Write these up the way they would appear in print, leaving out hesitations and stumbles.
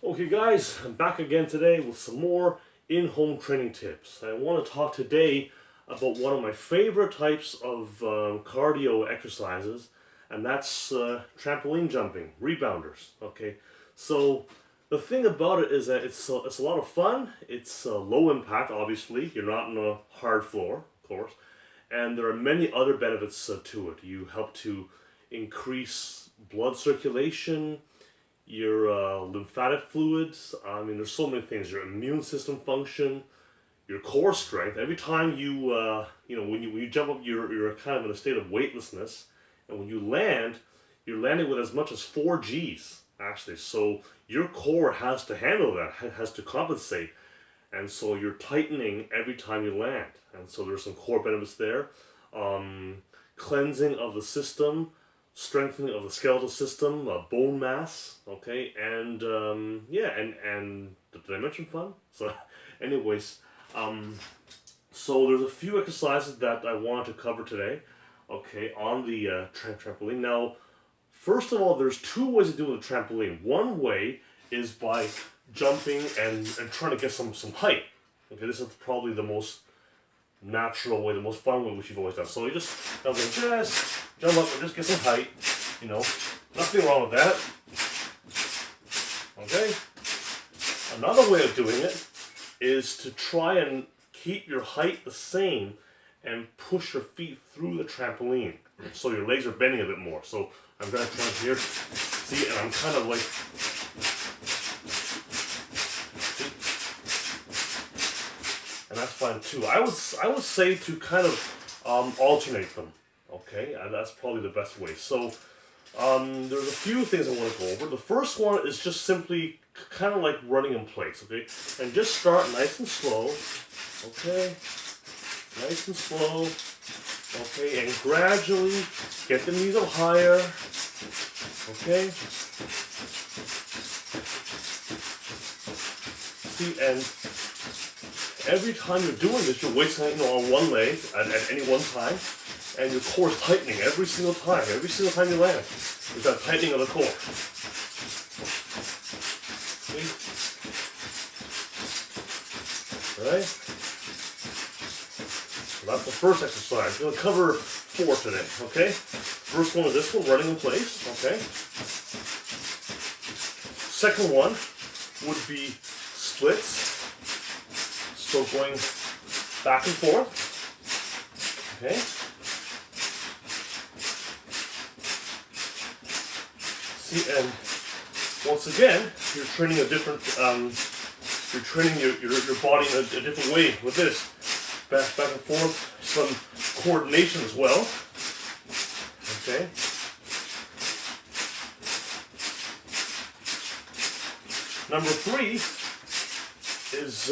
Okay guys, I'm back again today with some more in-home training tips. I want to talk today about one of my favorite types of cardio exercises, and that's trampoline jumping, rebounders. Okay, so the thing about it is that it's a lot of fun. It's low impact, obviously. You're not on a hard floor, of course, and there are many other benefits to it. You help to increase blood circulation, your lymphatic fluids. I mean, there's so many things. Your immune system function, your core strength. Every time you, when you jump up, you're kind of in a state of weightlessness, and when you land, you're landing with as much as 4 Gs actually. So your core has to handle that, has to compensate, and so you're tightening every time you land. And so there's some core benefits there. Cleansing of the system, strengthening of the skeletal system, bone mass, okay, and and did I mention fun? So, anyways, so there's a few exercises that I wanted to cover today, okay, on the trampoline. Now, first of all, there's 2 ways of doing the trampoline. One way is by jumping and trying to get some height. Okay, this is probably the most natural way, the most fun way, which you've always done. So you just jump up and just get some height. You know, nothing wrong with that. Okay. Another way of doing it is to try and keep your height the same and push your feet through the trampoline, so your legs are bending a bit more. So I'm gonna try here. See, and I'm kind of like. And that's fine too. I would say to kind of alternate them. Okay, and that's probably the best way. So there's a few things I want to go over. The first one is just simply kind of like running in place. Okay, and just start nice and slow. Okay, nice and slow. Okay, and gradually get the knees up higher. Okay. See, and every time you're doing this, you're weight's on one leg at any one time, and your core is tightening every single time. Every single time you land, there's that tightening of the core. See? Alright? So that's the first exercise. We're going to cover 4 today, okay? First one is this one, running in place, okay? Second one would be splits. So going back and forth, okay. See, and once again, you're training a different, you're training your body in a different way with this. Back and forth, some coordination as well, okay. Number 3 is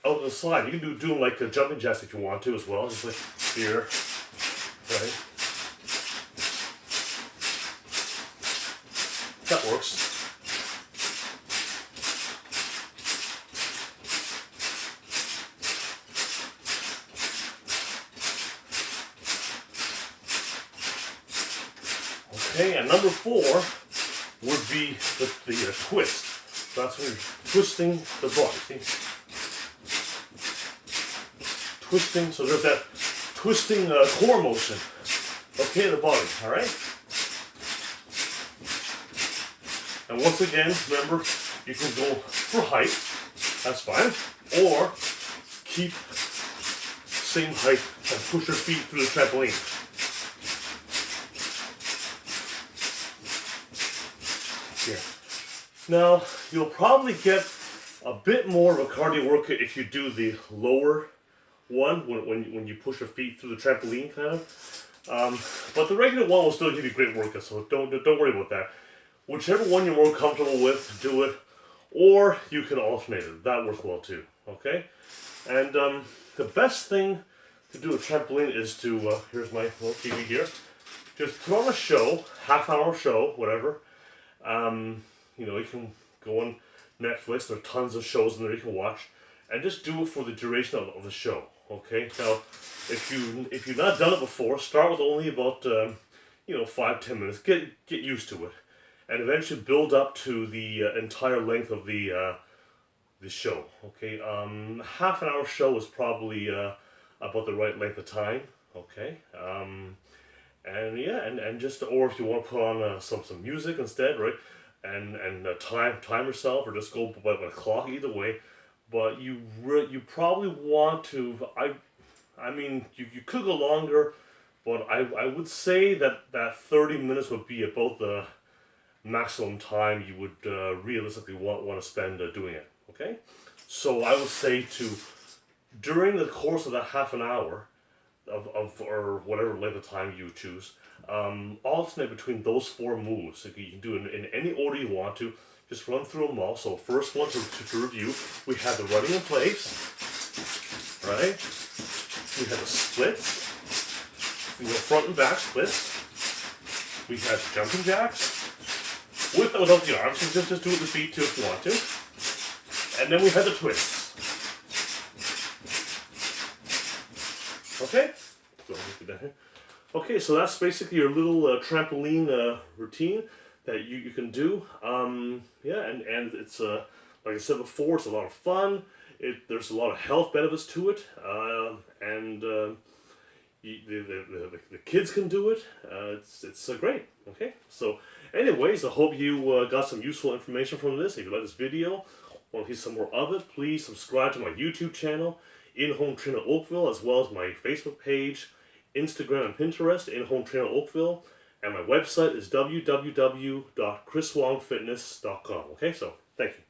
out to the side. You can do them like jumping jacks if you want to as well. Just like here, right? That works. Okay, and number 4 would be the twist. So that's when you're twisting the body. See? Twisting, so there's that twisting core motion, okay, in the body, alright? And once again, remember, you can go for height, that's fine, or keep same height and push your feet through the trampoline. Here. Now, you'll probably get a bit more of a cardio workout if you do the lower one when you push your feet through the trampoline, kind of. But the regular one will still give you great workout, so don't worry about that. Whichever one you're more comfortable with, do it, or you can alternate it. That works well too. Okay, and the best thing to do a trampoline is to here's my little TV here. Just put on a show, half-hour show, whatever. You can go on Netflix. There are tons of shows in there you can watch, and just do it for the duration of the show. Okay. Now, if you've not done it before, start with only about 5-10 minutes. Get used to it, and eventually build up to the entire length of the show. Okay, half an hour show is probably about the right length of time. Okay, and yeah, and just, or if you want to put on some music instead, right? And time yourself, or just go by the clock. Either way, but you probably want to. I mean, you could go longer, but I would say that 30 minutes would be about the maximum time you would realistically want to spend doing it. Okay, so I would say to, during the course of that half an hour of or whatever length of time you choose, alternate between those four moves. So you can do it in any order you want to. Just run through them all. So first one to review, we have the running in place, right? We have the splits. We have front and back splits. We have jumping jacks with or without the arms. So just do it with the feet too if you want to. And then we have the twists. Okay. Okay, so that's basically your little trampoline routine that you can do. Yeah, and it's like I said before, it's a lot of fun. There's a lot of health benefits to it, and the kids can do it. It's great. Okay, so anyways, I hope you got some useful information from this. If you like this video, want to see some more of it, please subscribe to my YouTube channel, Inhome Trainer Oakville, as well as my Facebook page, Instagram and Pinterest, Inhome Trainer Oakville, and my website is www.chriswongfitness.com. Okay, so thank you.